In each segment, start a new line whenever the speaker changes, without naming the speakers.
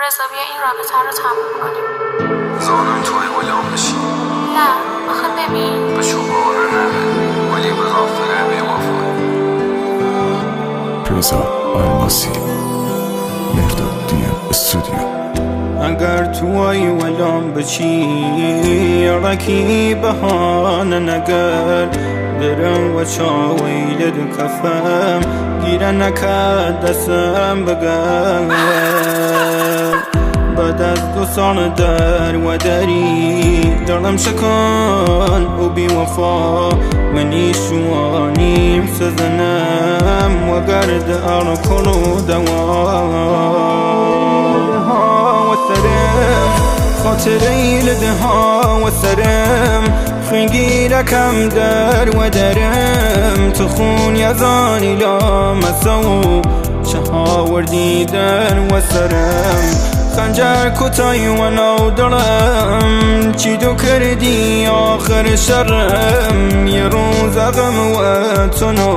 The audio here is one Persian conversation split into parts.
رضا بیا این رابطه رو تموم کنیم.
زانم توی غلام بشی.
نه آخه ببین
به شما نره ولی به غافره به وفای.
رضا الماسی، مرداد دیم استودیو.
اگر توی ولام بچی رکی بهانه نگر برم و چاویل دو کفم گیره نکرد دستم بگر بعد از 2 سال در و دری دارم شکن و بی وفا منی شوانیم سزنم و گرد ارکل و خاطره لده ها و سرم خنگی رکم در و درم تخون یزانی لا مسو چه ها وردیدن و سرم خنجر کتای و نو دلم چی دو کردی آخر شرم یه روز غم و تنو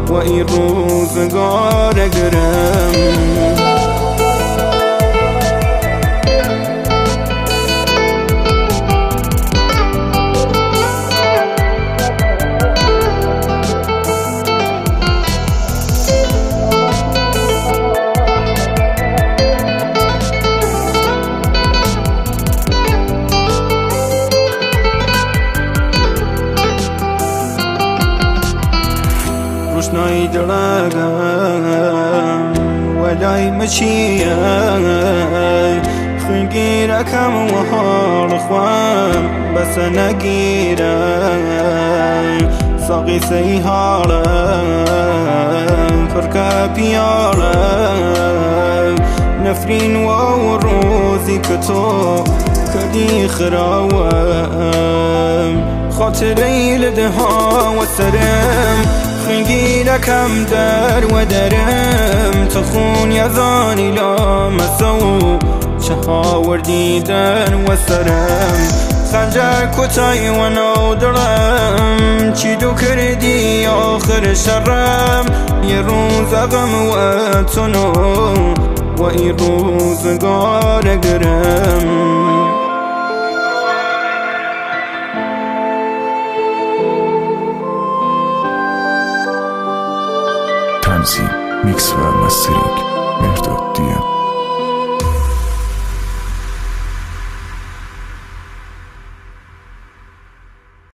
و این روزگار گرم روشنایی درگم ولای مچیه خنگی رکم و حال خوام بس نگیره ساقی سی حالم فرکا پیالم نفرین و روزی که تو کردی خراوم خاطره لده ها و سرم خنگی رکم در و درم تخون یزانی لا مسو چه ها وردیدن و سرم خنجر کتای و نو دلم چی دو کردی آخر شرم یه روز غم و تنو و این روزگار گرم
تنظیم، میکس و مسترینگ